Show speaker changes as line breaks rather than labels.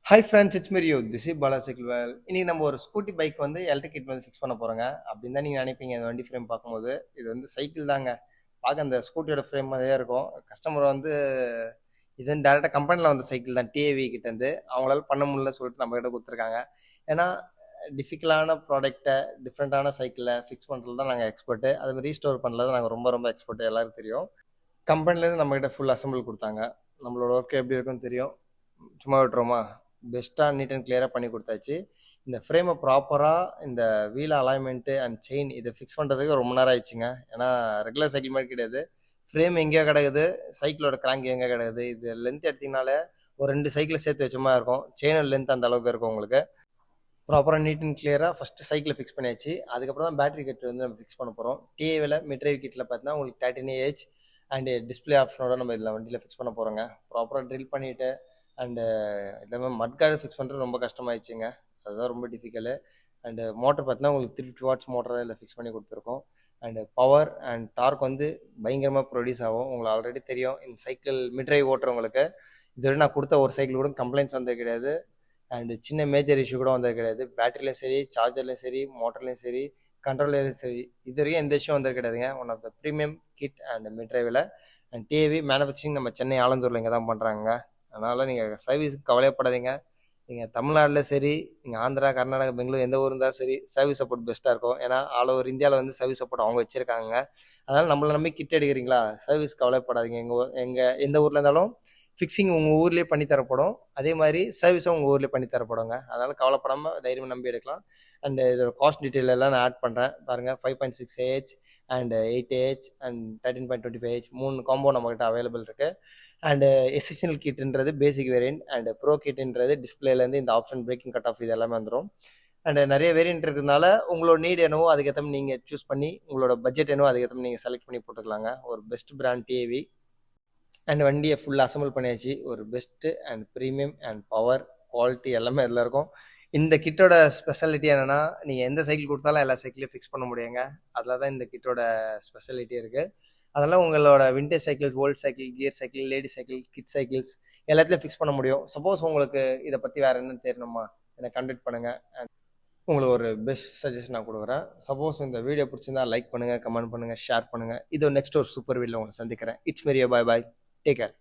Hi friends, it's me you. This is Bala cycle Vel. இன்னைக்கு நம்ம ஒரு ஸ்கூட்டி பைக் வந்து எலக்ட்ரிக் கிட் வந்து ஃபிக்ஸ் பண்ண போகிறோங்க. அப்படின்னு தான் நீங்கள் நினைப்பீங்க இந்த வண்டி ஃப்ரேம் பார்க்கும்போது. இது வந்து சைக்கிள் தாங்க. பார்க்க அந்த ஸ்கூட்டியோட ஃப்ரேம் மாதிரியே இருக்கும். கஸ்டமர் வந்து இது வந்து டேரெக்டாக கம்பெனியில் வந்த சைக்கிள் தான், டிஏவி கிட்டேருந்து. அவங்களால பண்ண முடியல சொல்லிட்டு நம்ம கிட்ட கொடுத்துருக்காங்க. ஏன்னா டிஃபிகல்ட்டான ப்ராடக்ட்டை டிஃப்ரெண்ட்டான சைக்கிளை ஃபிக்ஸ் பண்ணுறது தான் நாங்கள் எக்ஸ்பர்ட்டு. அதுமாதிரி ரீஸ்டோர் பண்ணுறது நாங்கள் ரொம்ப ரொம்ப எக்ஸ்பர்ட்டு, எல்லாருக்கும் தெரியும். கம்பெனிலேருந்து நம்மகிட்ட ஃபுல் அசம்பிள் கொடுத்தாங்க. நம்மளோட ஒர்க் எப்படி இருக்குன்னு தெரியும். சும்மா விட்டுருவோமா? பெஸ்ட்டாக நீட் அண்ட் கிளியராக பண்ணி கொடுத்தாச்சு. இந்த ஃப்ரேமை ப்ராப்பராக இந்த வீல் அலைன்மெண்ட்டு அண்ட் செயின் இதை ஃபிக்ஸ் பண்ணுறதுக்கு ரொம்ப நேரம் ஆயிடுச்சுங்க. ஏன்னா ரெகுலர் சைக்கிள் மாதிரி கிடையாது. ஃப்ரேம் எங்கேயோ கிடக்குது, சைக்கிளோட கிராங்க் எங்கே கிடக்குது. இது லென்த் எடுத்திங்கனாலே ஒரு 2 சைக்கிளை சேர்த்து வச்ச மாதிரி இருக்கும். செயினோட லென்த் அந்த அளவுக்கு இருக்கும் உங்களுக்கு. ப்ராப்பராக நீட் அண்ட் கிளியராக ஃபஸ்ட்டு சைக்கிளை ஃபிக்ஸ் பண்ணியாச்சு. அதுக்கப்புறம் தான் பேட்டரி கிட் வந்து நம்ம ஃபிக்ஸ் பண்ண போகிறோம். டிஏவில் மிட்ரைவ் கிட்டில் பார்த்தீங்கன்னா உங்களுக்கு 13Ah அண்டு டிஸ்பிளே ஆப்ஷனோட நம்ம இதில் வண்டியில் ஃபிக்ஸ் பண்ண போகிறோங்க. ப்ராப்பராக ட்ரில் பண்ணிவிட்டு அண்டு எல்லாமே மட் கார்டு ஃபிக்ஸ் பண்ணுறது ரொம்ப கஷ்டமாயிடுச்சுங்க. அதுதான் ரொம்ப டிஃபிகல்ட்டு. அண்டு மோட்டர் பார்த்தீங்கன்னா உங்களுக்கு 350 வாட்ஸ் மோட்டர் தான் இதில் ஃபிக்ஸ் பண்ணி கொடுத்துருக்கோம். அண்டு பவர் அண்ட் டார்க் வந்து பயங்கரமாக ப்ரொடியூஸ் ஆகும். உங்களுக்கு ஆல்ரெடி தெரியும், இந்த சைக்கிள் மிட்ரைவ் ஓட்டுறவங்களுக்கு இதுவரை நான் கொடுத்த ஒரு சைக்கிள் கூட கம்ப்ளைண்ட்ஸ் வந்தது கிடையாது. அண்டு சின்ன மேஜர் இஷ்யூ கூட வந்தது கிடையாது. பேட்டரிலையும் சரி, சார்ஜர்லையும் சரி, மோட்டர்லையும் சரி, கண்ட்ரோலர்லையும் சரி, இது வரைக்கும் எந்த இஷ்யூ வந்தது கிடையாதுங்க. One of the premium kit and மிட்ரைவில். அண்ட் டிஏவி மேனுஃபேக்சரிங் நம்ம சென்னை ஆலந்தூரில் இங்கே தான் பண்ணுறாங்க. அதனால் நீங்கள் சர்வீஸுக்கு கவலைப்படாதீங்க. நீங்கள் தமிழ்நாட்டில் சரி, நீங்கள் ஆந்திரா, கர்நாடகா, பெங்களூர் எந்த ஊர் இருந்தாலும் சரி, சர்வீஸ் சப்போர்ட் பெஸ்ட்டாக இருக்கும். ஏன்னா ஆல் ஓவர் இந்தியாவில் வந்து சர்வீஸ் சப்போர்ட் அவங்க வச்சுருக்காங்க. அதனால் நம்மளை நம்பி கிட் எடுக்கிறீங்களா, சர்வீஸ் கவலைப்படாதீங்க. எங்கள் எந்த ஊரில் இருந்தாலும் ஃபிக்ஸிங் உங்கள் ஊர்லேயே பண்ணி தரப்படும். அதே மாதிரி சர்வீஸும் உங்கள் ஊர்லேயே பண்ணி தரப்படுங்க. அதனால் கவலைப்படாமல் தைரியமாக நம்பி எடுக்கலாம். அண்டு இதோட காஸ்ட் டீட்டெயில் எல்லாம் நான் ஆட் பண்ணுறேன் பாருங்கள். 5.6Ah and 8Ah and 13.25Ah 3 combo நம்மகிட்ட அவைலபிள் இருக்குது. அண்டு எசென்ஷியல் கிட்ன்றது பேசிக் வேரியன்ட், அண்டு ப்ரோ கிட்ன்றது டிஸ்பிளேலேருந்து இந்த ஆப்ஷன் பிரேக்கிங் கட் ஆஃப் இது எல்லாமே வந்துடும். அண்டு நிறைய வேரியன்ட் இருக்கிறதுனால உங்களோட நீட் என்னவோ அதுக்கேற்ற நீங்கள் சூஸ் பண்ணி, உங்களோட பட்ஜெட் என்னவோ அதுக்கேற்ற நீங்கள் செலக்ட் பண்ணி போட்டுக்கலாங்க. ஒரு பெஸ்ட் பிராண்ட் டிஏவி. அண்ட் வண்டியை ஃபுல் அசம்பிள் பண்ணியாச்சு. ஒரு best and premium and power quality எல்லாமே இதில் இருக்கும். இந்த கிட்டோட ஸ்பெஷாலிட்டி என்னென்னா, நீங்கள் எந்த சைக்கிள் கொடுத்தாலும் எல்லா சைக்கிளையும் ஃபிக்ஸ் பண்ண முடியுங்க. அதில் தான் இந்த கிட்டோட ஸ்பெஷாலிட்டி இருக்குது. அதெல்லாம் உங்களோட vintage cycle, old cycle, gear cycle, lady cycle, kid cycles எல்லாத்துலேயும் ஃபிக்ஸ் பண்ண முடியும். சப்போஸ் உங்களுக்கு இதை பற்றி வேறு என்னன்னு தெரியணுமா, என்னை கான்டாக்ட் பண்ணுங்கள். அண்ட் உங்களுக்கு ஒரு பெஸ்ட் சஜஷன் நான் கொடுக்குறேன். சப்போஸ் இந்த வீடியோ பிடிச்சிருந்தா லைக் பண்ணுங்கள், கமெண்ட் பண்ணுங்கள், ஷேர் பண்ணுங்கள். இது நெக்ஸ்ட் ஒரு சூப்பர் வீடியோவில் உங்களை சந்திக்கிறேன். It's me you. Bye bye. Take care.